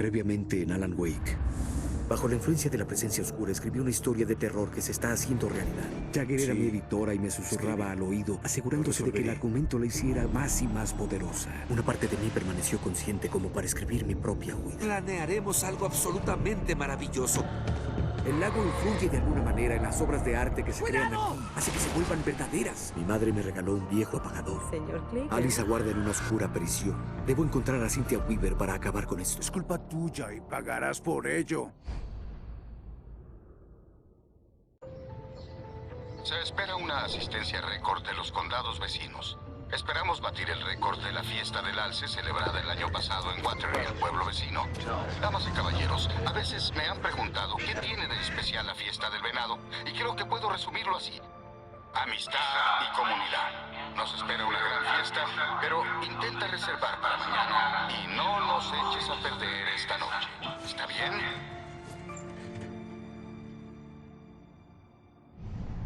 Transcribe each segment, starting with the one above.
previamente en Alan Wake. Bajo la influencia de la presencia oscura, escribí una historia de terror que se está haciendo realidad. Jagger era mi editora y me susurraba al oído, asegurándose de que el argumento la hiciera más y más poderosa. Una parte de mí permaneció consciente como para escribir mi propia huida. Planearemos algo absolutamente maravilloso. El lago influye de alguna manera en las obras de arte que se crean aquí, hace que se vuelvan verdaderas. Mi madre me regaló un viejo apagador. Señor Clicker. Alice aguarda en una oscura prisión. Debo encontrar a Cynthia Weaver para acabar con esto. Es culpa tuya y pagarás por ello. Se espera una asistencia récord de los condados vecinos. Esperamos batir el récord de la fiesta del alce celebrada el año pasado en Waterloo, el pueblo vecino. Damas y caballeros, a veces me han preguntado qué tiene de especial la fiesta del venado, y creo que puedo resumirlo así: amistad y comunidad. Nos espera una gran fiesta, pero intenta reservar para mañana y no nos eches a perder esta noche. ¿Está bien?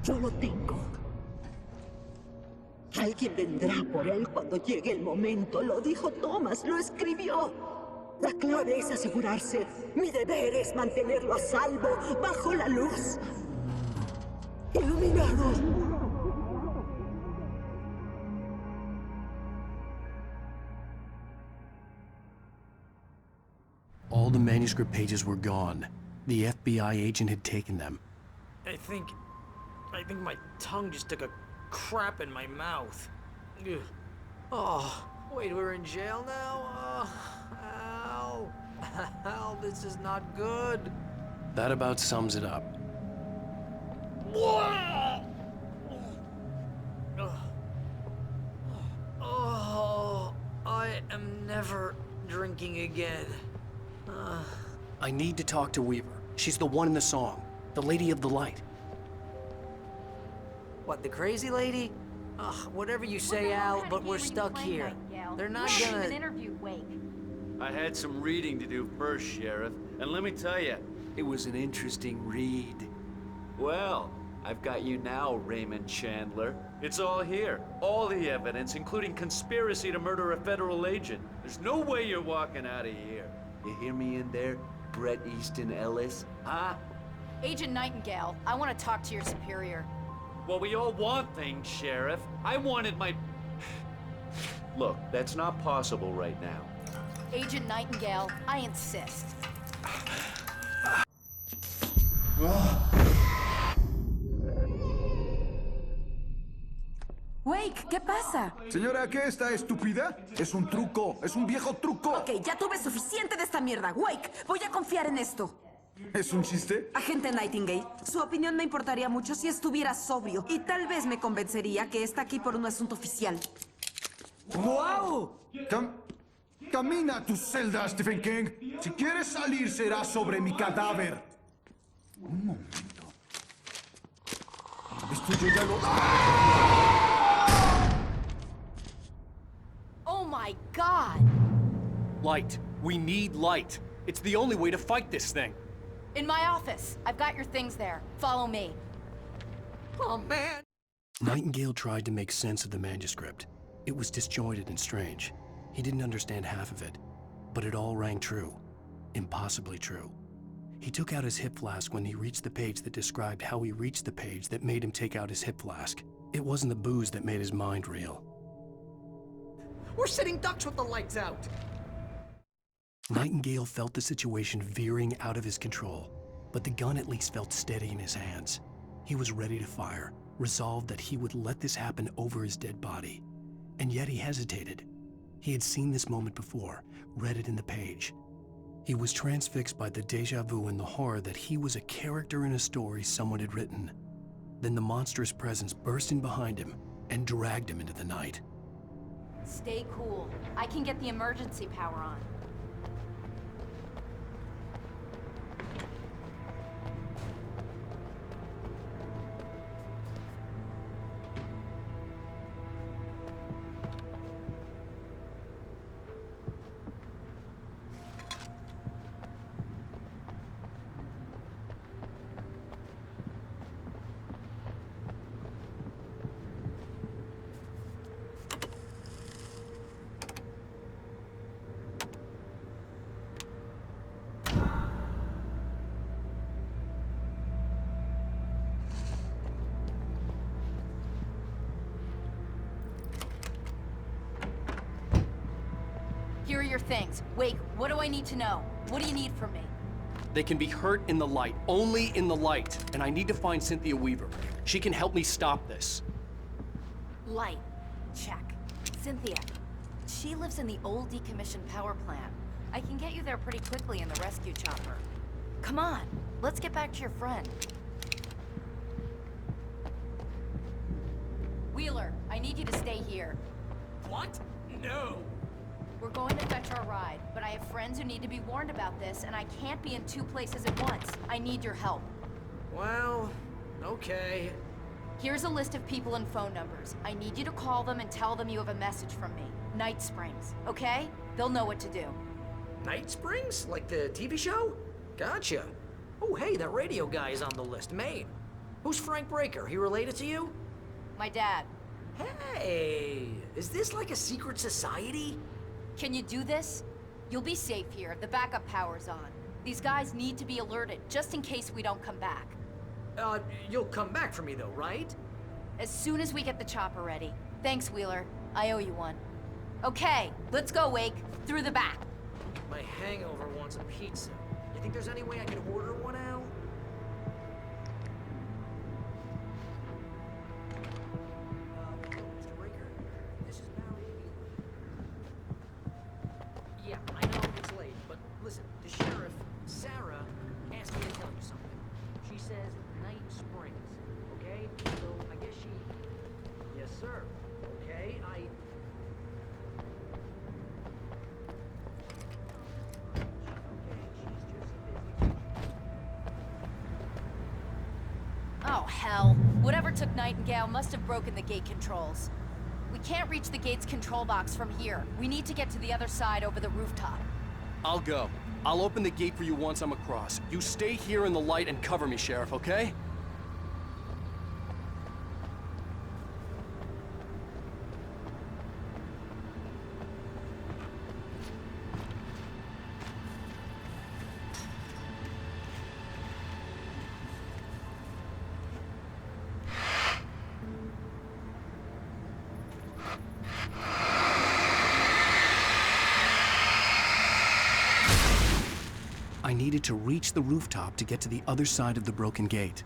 Yo lo tengo. Alguien vendrá por él cuando llegue el momento. Lo dijo Thomas, lo escribió. La clave es asegurarse. Mi deber es mantenerlo a salvo, bajo la luz. Iluminado. All the manuscript pages were gone. The FBI agent had taken them. I think my tongue just took a crap in my mouth. Ugh. Oh, wait, we're in jail now? Ow. Ow, this is not good. That about sums it up. Oh, I am never drinking again. I need to talk to Weaver. She's the one in the song. The Lady of the Light. What, the crazy lady? Ugh, whatever you say, Al, but we're stuck here. They're not gonna... interview Wake. I had some reading to do first, Sheriff, and let me tell you, it was an interesting read. Well, I've got you now, Raymond Chandler. It's all here. All the evidence, including conspiracy to murder a federal agent. There's no way you're walking out of here. You hear me in there, Bret Easton Ellis? Huh? Agent Nightingale, I want to talk to your superior. Well, we all want things, Sheriff. I wanted my... Look, that's not possible right now. Agent Nightingale, I insist. Wake, ¿qué pasa? Señora, ¿qué está estúpida? Es un truco, es un viejo truco. Ok, ya tuve suficiente de esta mierda. Wake, voy a confiar en esto. ¿Es un chiste? Agente Nightingale, su opinión me importaría mucho si estuviera sobrio y tal vez me convencería que está aquí por un asunto oficial. ¡Wow! Camina a tu celda, Stephen King. Si quieres salir, será sobre mi cadáver. Un momento. Esto yo ya lo... Oh my God! Light. We need light. It's the only way to fight this thing. In my office. I've got your things there. Follow me. Oh, man! Nightingale tried to make sense of the manuscript. It was disjointed and strange. He didn't understand half of it, but it all rang true. Impossibly true. He took out his hip flask when he reached the page that described how he reached the page that made him take out his hip flask. It wasn't the booze that made his mind reel. We're sitting ducks with the lights out! Nightingale felt the situation veering out of his control, but the gun at least felt steady in his hands. He was ready to fire, resolved that he would let this happen over his dead body. And yet he hesitated. He had seen this moment before, read it in the page. He was transfixed by the déjà vu and the horror that he was a character in a story someone had written. Then the monstrous presence burst in behind him and dragged him into the night. Stay cool. I can get the emergency power on. things. Wake, what do I need to know? What do you need from me? They can be hurt in the light, only in the light. And I need to find Cynthia Weaver. She can help me stop this. Light. Check. Cynthia. She lives in the old decommissioned power plant. I can get you there pretty quickly in the rescue chopper. Come on, let's get back to your friend. Wheeler, I need you to stay here. What? No. We're going to fetch our ride, but I have friends who need to be warned about this, and I can't be in 2 places at once. I need your help. Well, okay. Here's a list of people and phone numbers. I need you to call them and tell them you have a message from me. Night Springs, okay? They'll know what to do. Night Springs? Like the TV show? Gotcha. Oh, hey, that radio guy is on the list. Maine. Who's Frank Breaker? He related to you? My dad. Hey, is this like a secret society? Can you do this? You'll be safe here. The backup power's on. These guys need to be alerted, just in case we don't come back. You'll come back for me though, right? As soon as we get the chopper ready. Thanks, Wheeler. I owe you one. Okay, let's go, Wake. Through the back. My hangover wants a pizza. You think there's any way I can order one out? Mr. Breaker, this is Barry Wheeler. Yeah, I know it's late, but listen, the sheriff, Sarah, asked me to tell you something. She says Night Springs, okay? So I guess she... Yes, sir. Okay, Oh, hell. Whatever took Nightingale must have broken the gate controls. We can't reach the gate's control box from here. We need to get to the other side over the rooftop. I'll go. I'll open the gate for you once I'm across. You stay here in the light and cover me, Sheriff, okay? I needed to reach the rooftop to get to the other side of the broken gate.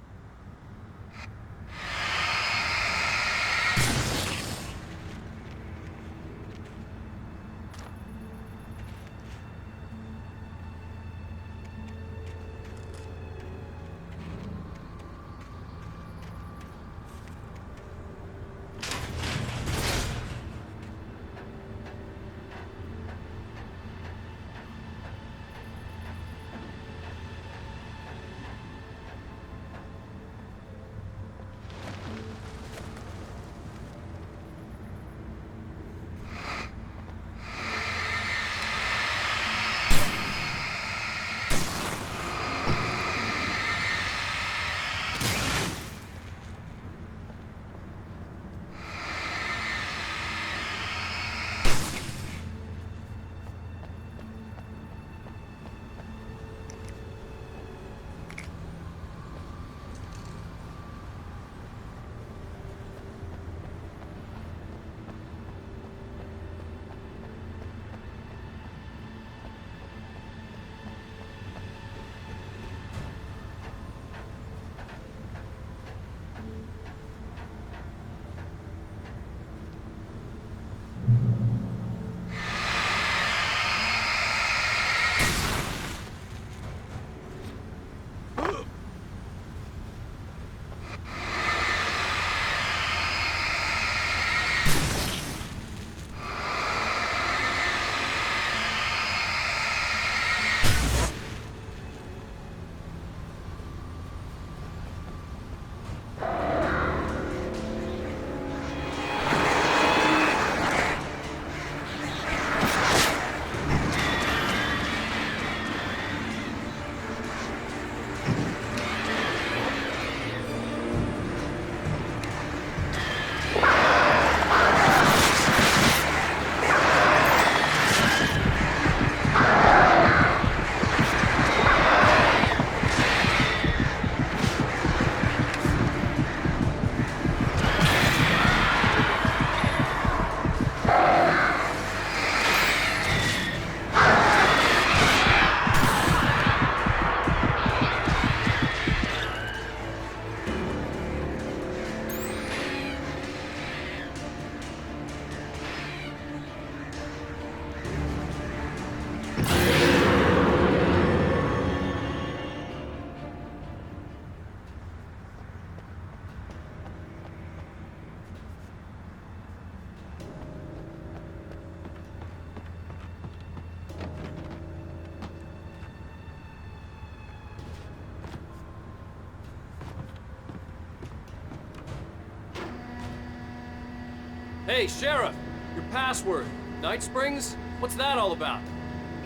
Hey, Sheriff! Your password. Night Springs? What's that all about?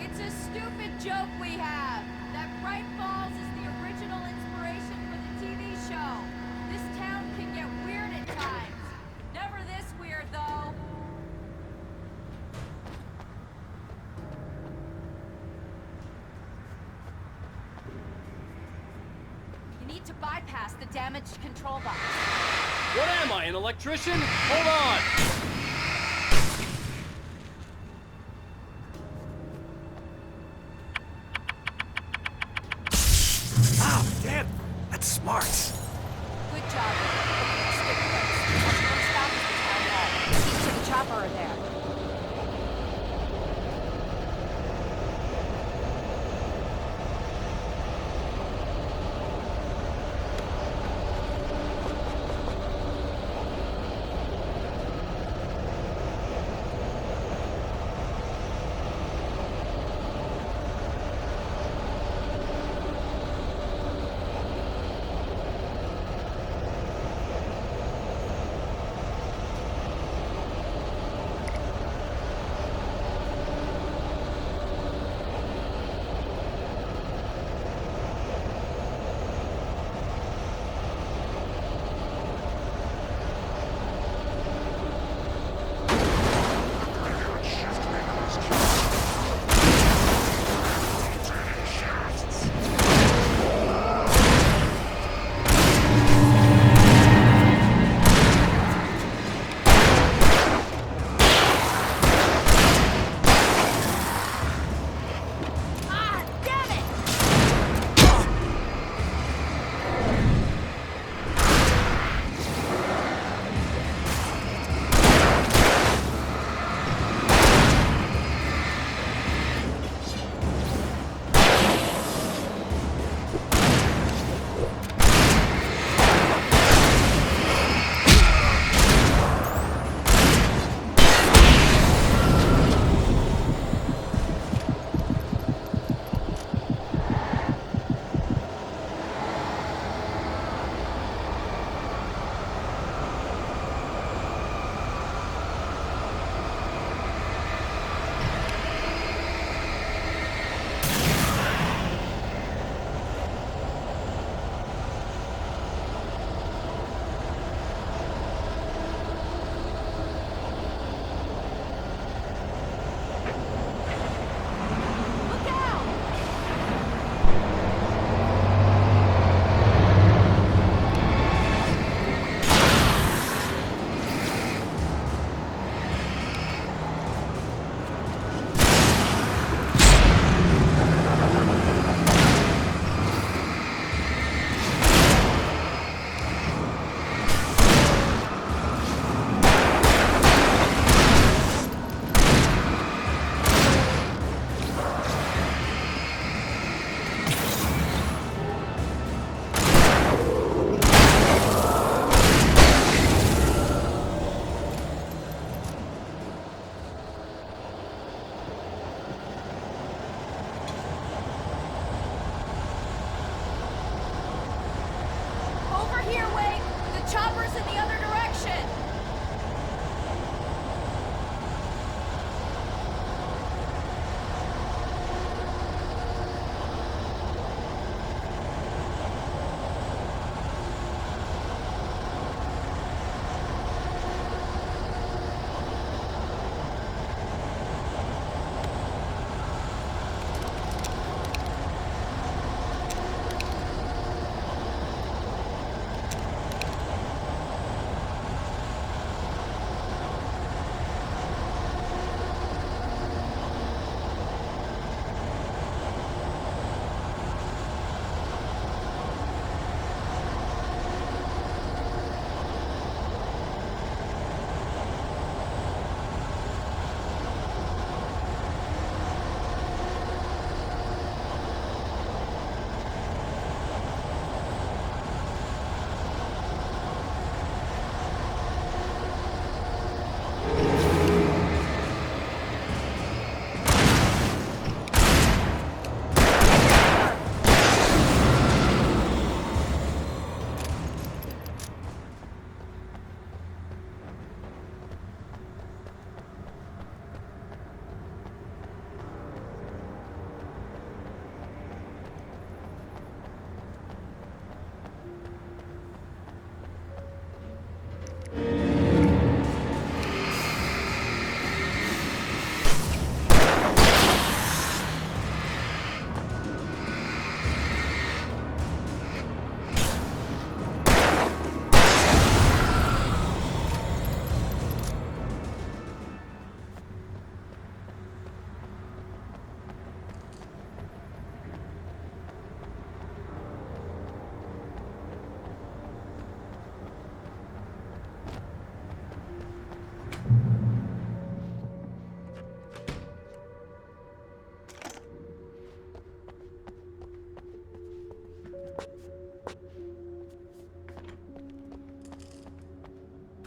It's a stupid joke we have. That Bright Falls is the original inspiration for the TV show. This town can get weird at times. Never this weird, though. You need to bypass the damaged control box. What am I, an electrician? Hold on! Oh, damn! That's smart. Good job. Stick close. What's going to stop is the town hall. Keep to the chopper are there.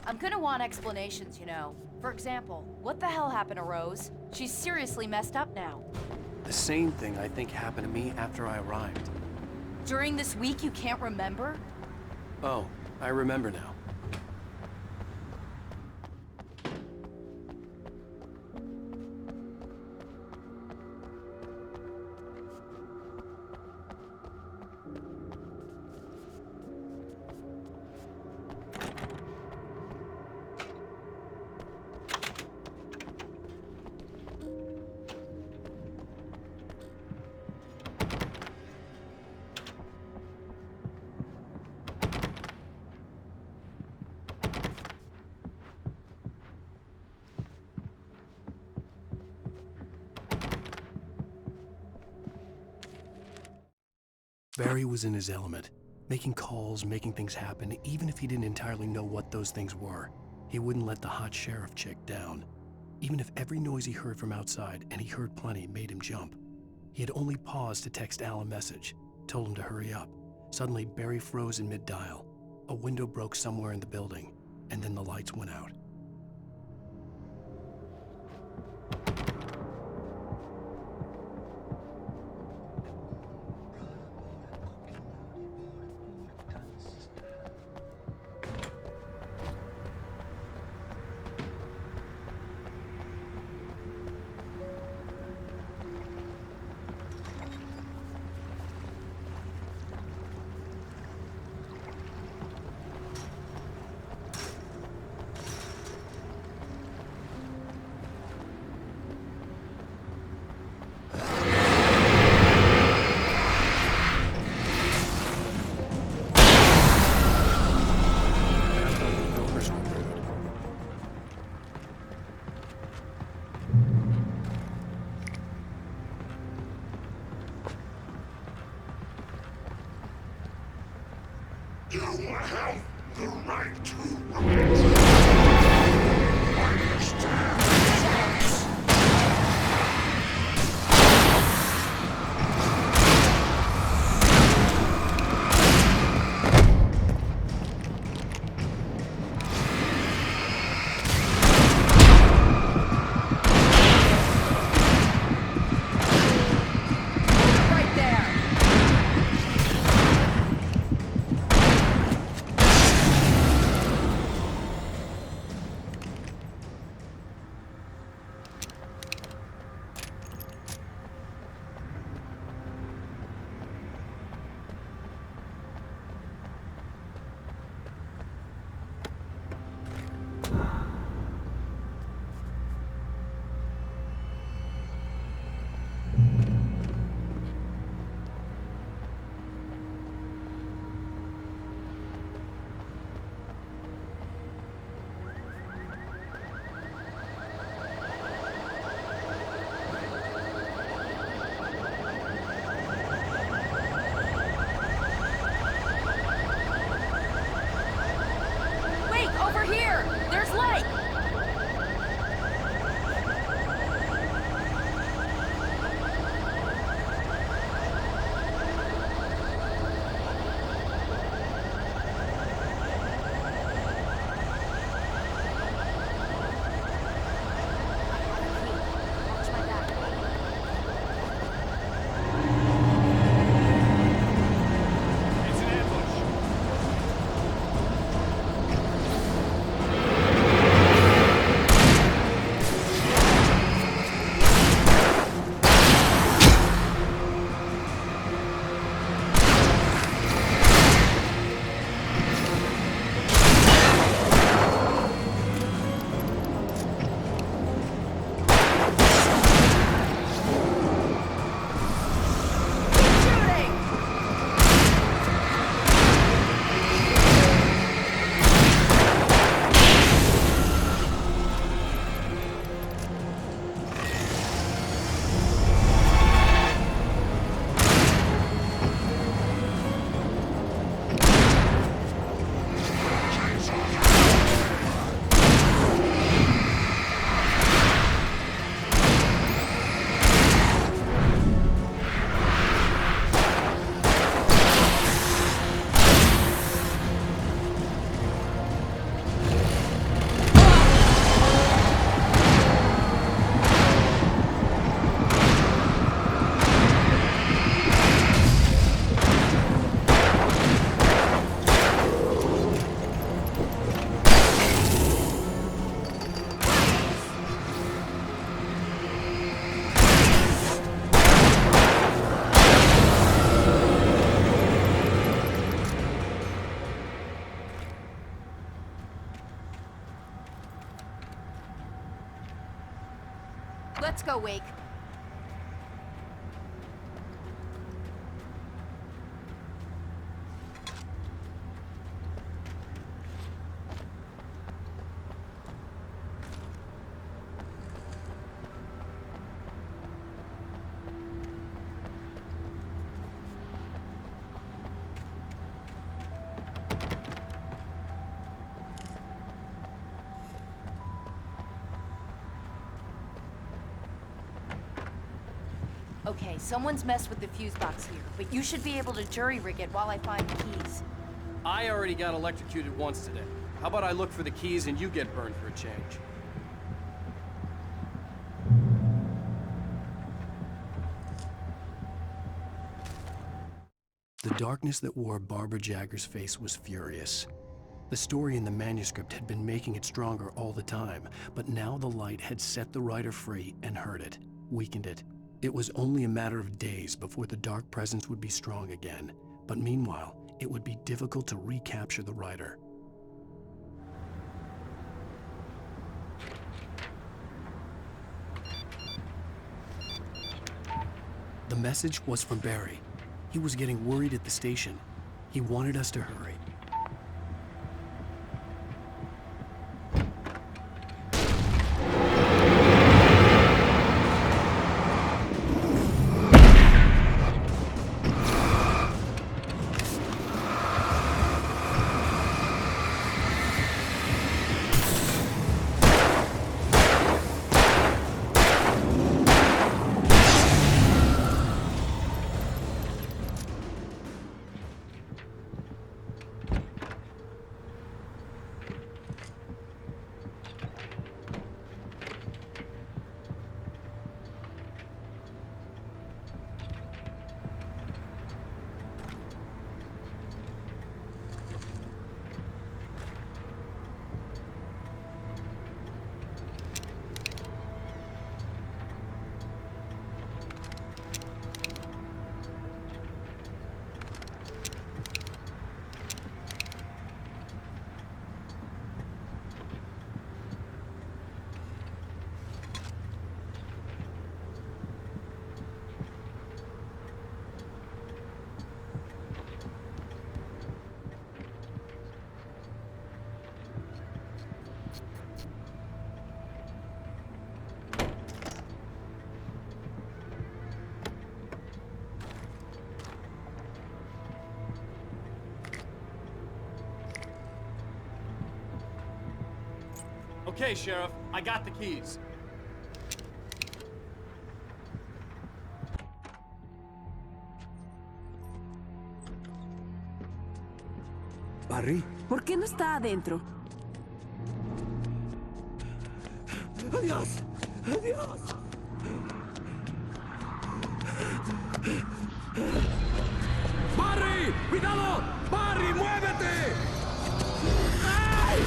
I'm gonna want explanations, you know. For example, what the hell happened to Rose? She's seriously messed up now. The same thing I think happened to me after I arrived. During this week, you can't remember? Oh, I remember now. Barry was in his element, making calls, making things happen, even if he didn't entirely know what those things were. He wouldn't let the hot sheriff chick down. Even if every noise he heard from outside, and he heard plenty, made him jump. He had only paused to text Al a message, told him to hurry up. Suddenly, Barry froze in mid-dial. A window broke somewhere in the building, and then the lights went out. Let's go, Wake. Okay, someone's messed with the fuse box here, but you should be able to jury-rig it while I find the keys. I already got electrocuted once today. How about I look for the keys and you get burned for a change? The darkness that wore Barbara Jagger's face was furious. The story in the manuscript had been making it stronger all the time, but now the light had set the writer free and hurt it, weakened it. It was only a matter of days before the dark presence would be strong again, but meanwhile, it would be difficult to recapture the writer. The message was from Barry. He was getting worried at the station. He wanted us to hurry. Okay, Sheriff, I got the keys. ¿Barry? ¿Por qué no está adentro? ¡Adiós! ¡Adiós! ¡Barry! ¡Cuidado! ¡Barry, muévete! ¡Ay!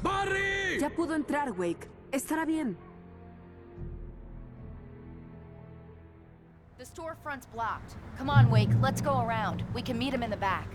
¡Barry! Ya pudo entrar, Wake. Estará bien. The storefront's blocked. Come on, Wake, let's go around. We can meet him in the back.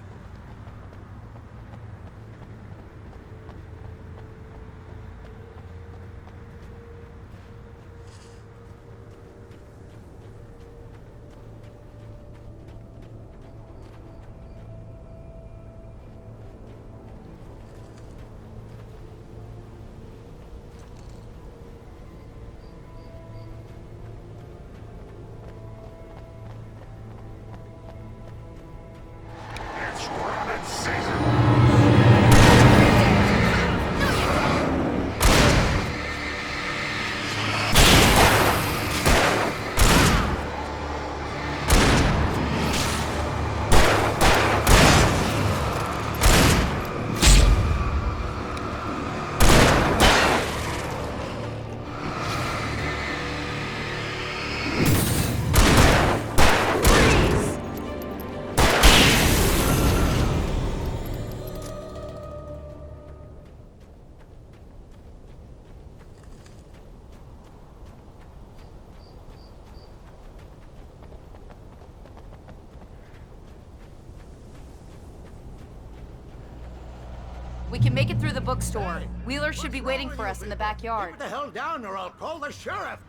We can make it through the bookstore. Wheeler should be waiting for us in the backyard. Keep the hell down or I'll call the sheriff.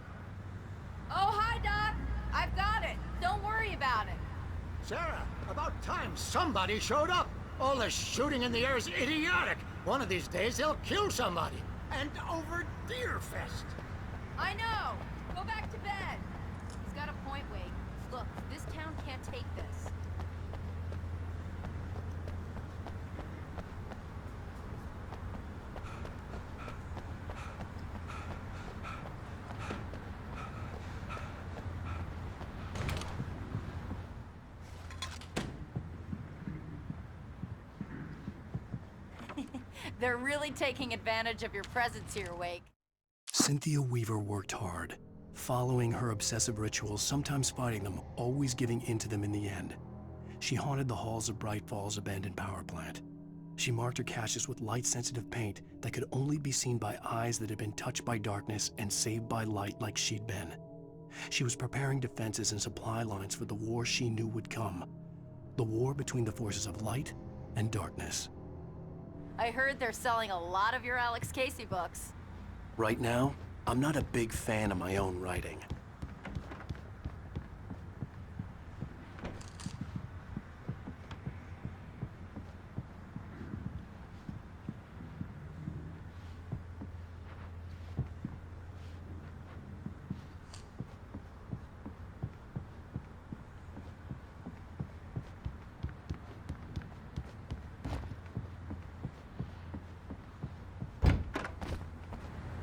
Oh, hi, Doc. I've got it. Don't worry about it. Sarah, about time somebody showed up. All the shooting in the air is idiotic. One of these days they'll kill somebody. And over Deerfest. I know. Go back to bed. He's got a point, Wade. Look, this town can't take this. They're really taking advantage of your presence here, Wake. Cynthia Weaver worked hard, following her obsessive rituals, sometimes fighting them, always giving in to them in the end. She haunted the halls of Bright Falls' abandoned power plant. She marked her caches with light-sensitive paint that could only be seen by eyes that had been touched by darkness and saved by light like she'd been. She was preparing defenses and supply lines for the war she knew would come. The war between the forces of light and darkness. I heard they're selling a lot of your Alex Casey books. Right now, I'm not a big fan of my own writing.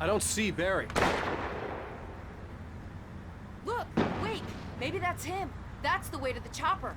I don't see Barry. Look, Wake! Maybe that's him. That's the way to the chopper.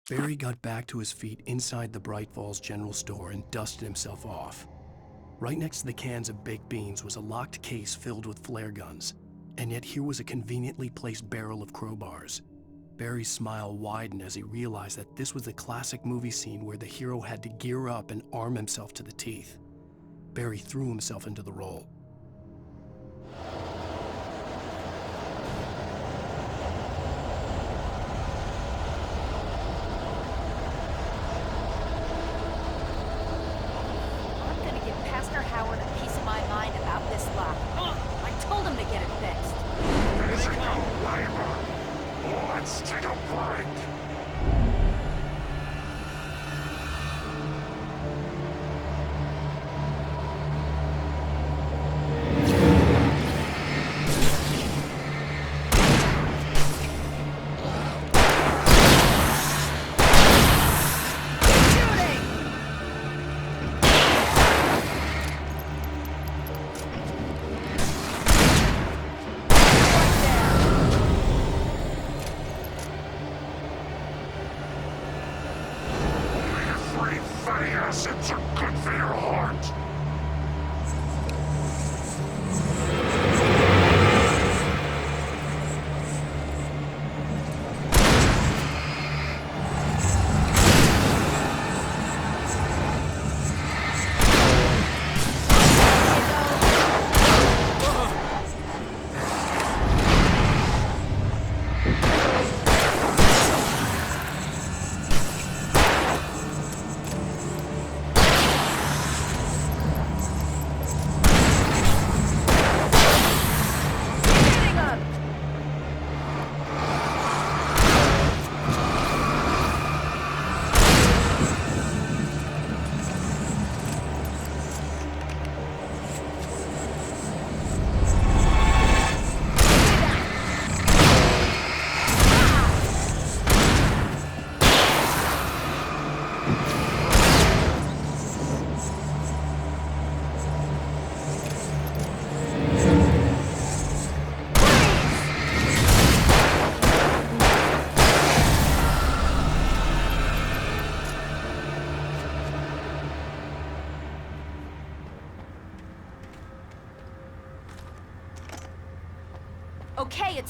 Barry got back to his feet inside the Bright Falls General Store and dusted himself off. Right next to the cans of baked beans was a locked case filled with flare guns, and yet here was a conveniently placed barrel of crowbars. Barry's smile widened as he realized that this was the classic movie scene where the hero had to gear up and arm himself to the teeth. Barry threw himself into the role.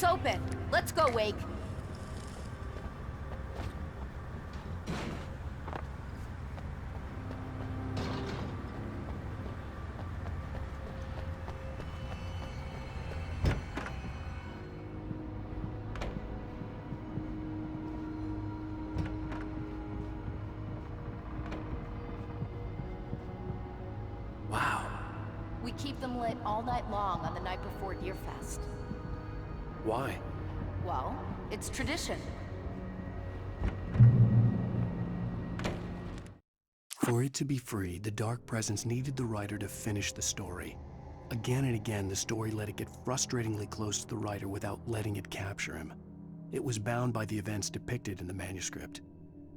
It's open. Let's go, Wake. Wow. We keep them lit all night long on the night before Deerfest. Why? Well, it's tradition. For it to be free, the Dark Presence needed the writer to finish the story. Again and again, the story let it get frustratingly close to the writer without letting it capture him. It was bound by the events depicted in the manuscript,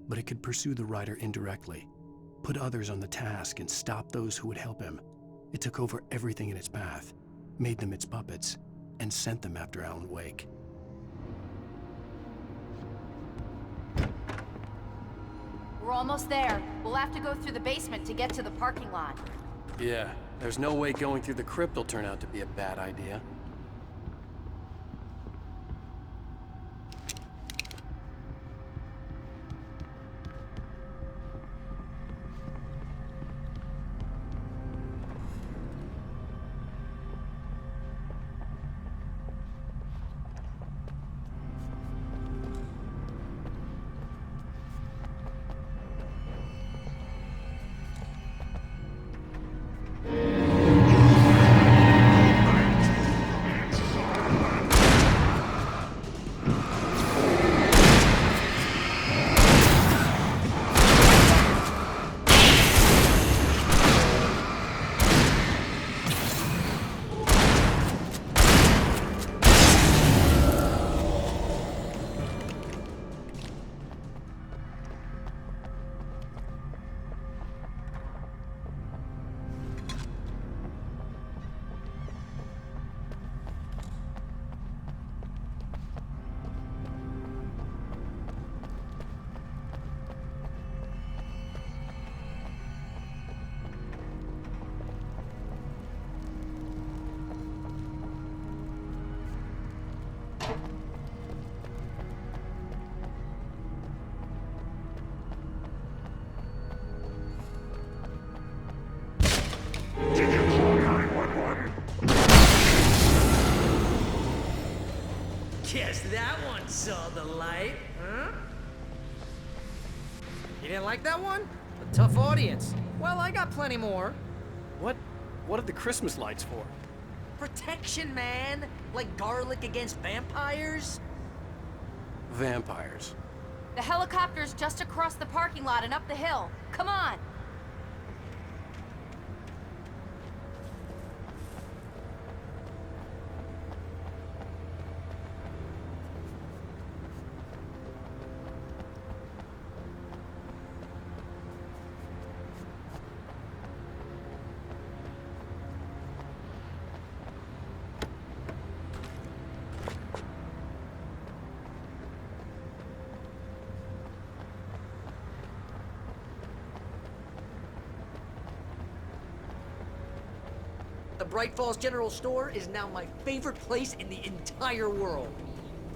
but it could pursue the writer indirectly, put others on the task, and stop those who would help him. It took over everything in its path, made them its puppets, and sent them after Allan Wake. We're almost there. We'll have to go through the basement to get to the parking lot. Yeah, there's no way going through the crypt will turn out to be a bad idea. Guess that one saw the light, huh? You didn't like that one? A tough audience. Well, I got plenty more. What are the Christmas lights for? Protection, man. Like garlic against vampires. Vampires. The helicopter's just across the parking lot and up the hill. Come on! The Bright Falls General Store is now my favorite place in the entire world.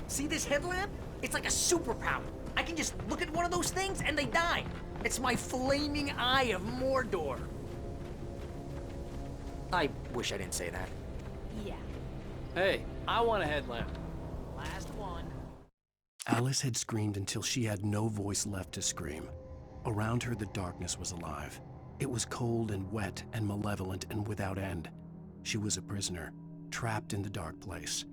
See this headlamp? It's like a superpower. I can just look at one of those things and they die. It's my flaming eye of Mordor. I wish I didn't say that. Yeah. Hey, I want a headlamp. Last one. Alice had screamed until she had no voice left to scream. Around her, the darkness was alive. It was cold and wet and malevolent and without end. She was a prisoner, trapped in the dark place.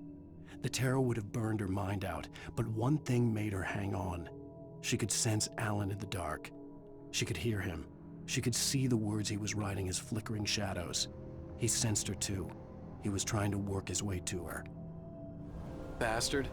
The terror would have burned her mind out, but one thing made her hang on. She could sense Allan in the dark. She could hear him. She could see the words he was writing as flickering shadows. He sensed her too. He was trying to work his way to her. Bastard.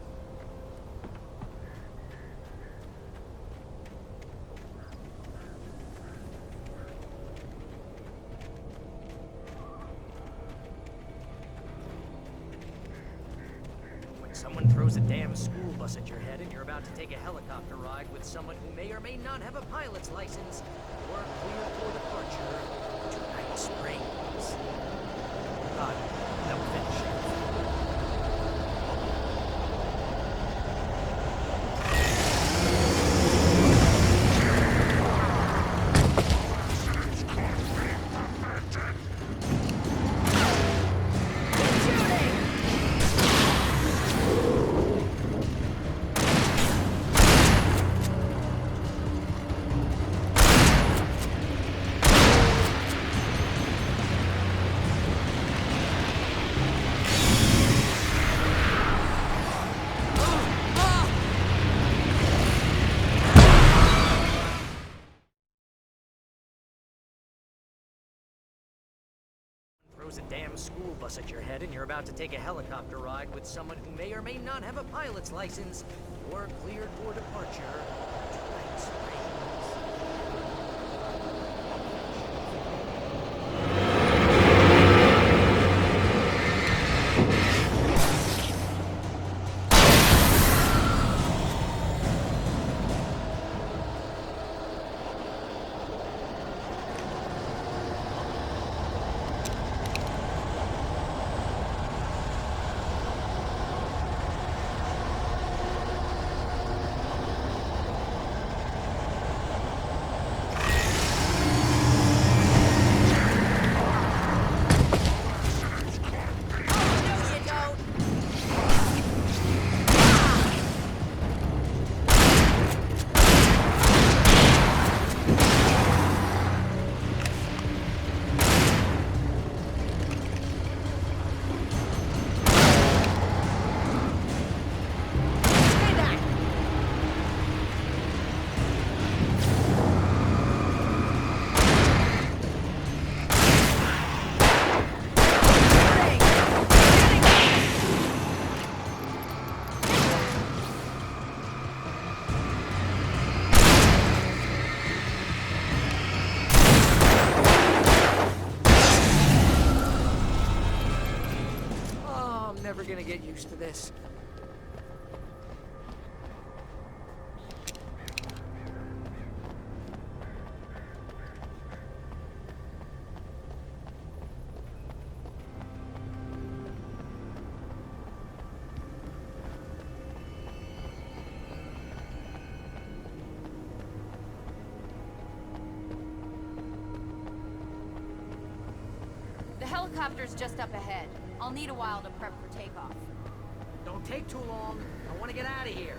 Someone throws a damn school bus at your head and you're about to take a helicopter ride with someone who may or may not have a pilot's license or clear for departure to Night Springs. God, that will finish. throws a damn school bus at your head and you're about to take a helicopter ride with someone who may or may not have a pilot's license, you're cleared for departure. Tonight's race. Never gonna get used to this. The helicopter's just up ahead. I'll need a while to prep for takeoff. Don't take too long. I want to get out of here.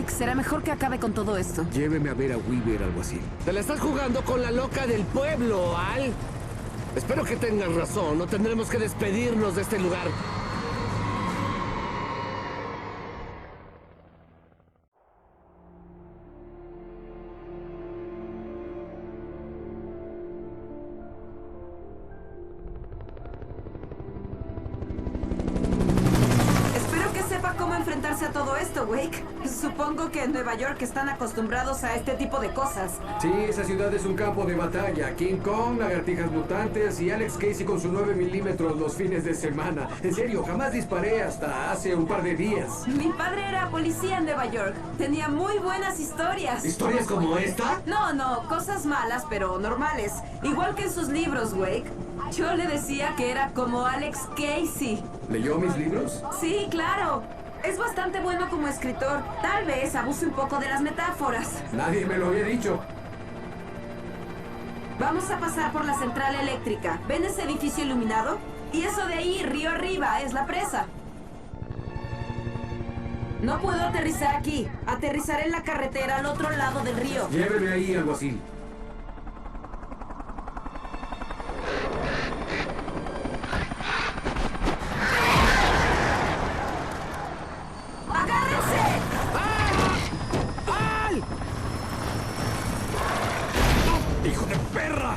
Wake, será mejor que acabe con todo esto. Lléveme a ver a Weaver, alguacil. Te la estás jugando con la loca del pueblo, Al. Espero que tengas razón, no tendremos que despedirnos de este lugar. Espero que sepa cómo enfrentarse a todo esto, Wake. Supongo que en Nueva York están acostumbrados a este tipo de cosas. Sí, esa ciudad es un campo de batalla. King Kong, lagartijas mutantes y Alex Casey con su 9 milímetros los fines de semana. En serio, jamás disparé hasta hace un par de días. Mi padre era policía en Nueva York. Tenía muy buenas historias. ¿Historias como esta? No, cosas malas, pero normales. Igual que en sus libros, Wake. Yo le decía que era como Alex Casey. ¿Leyó mis libros? Sí, claro. Es bastante bueno como escritor. Tal vez abuse un poco de las metáforas. Nadie me lo había dicho. Vamos a pasar por la central eléctrica. ¿Ven ese edificio iluminado? Y eso de ahí, río arriba, es la presa. No puedo aterrizar aquí. Aterrizaré en la carretera al otro lado del río. Lléveme ahí, alguacil. ¡Hijo de perra!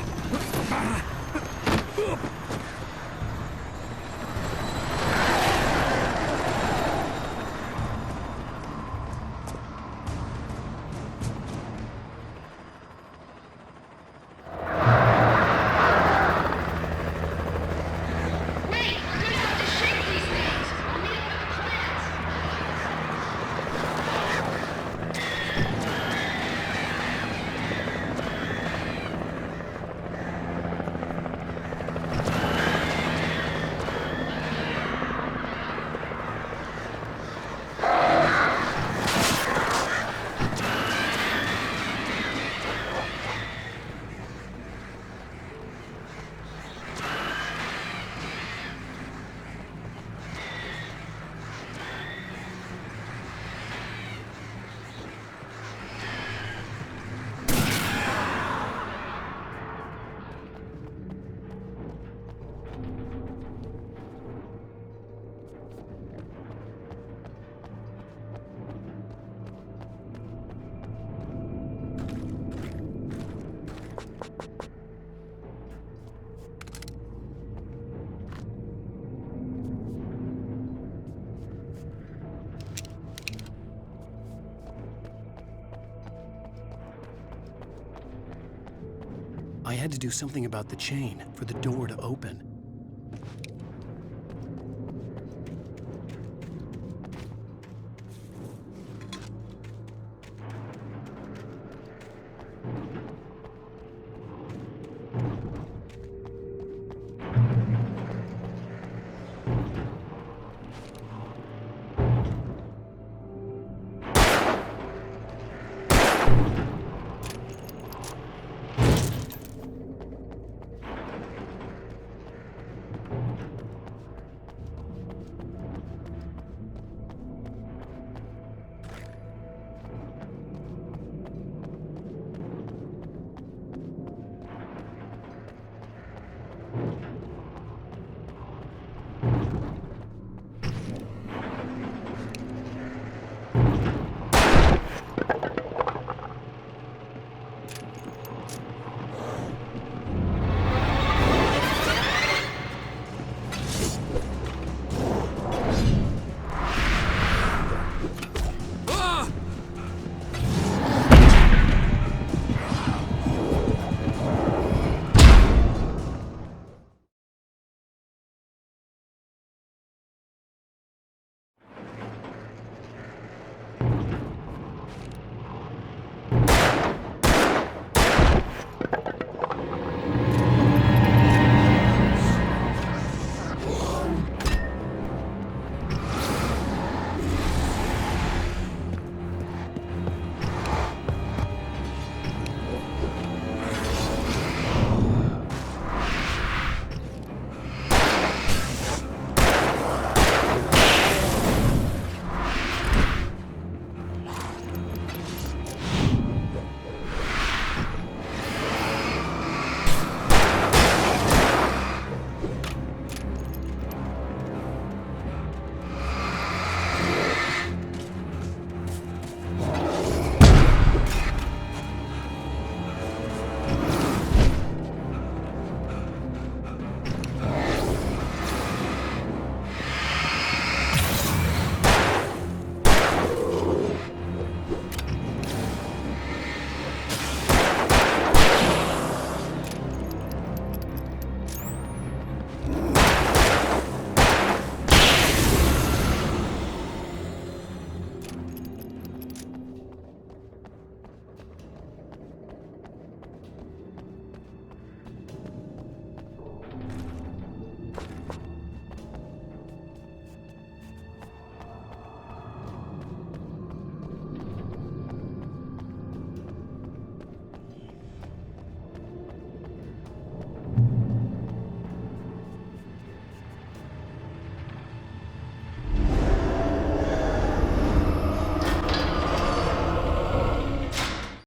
I had to do something about the chain for the door to open.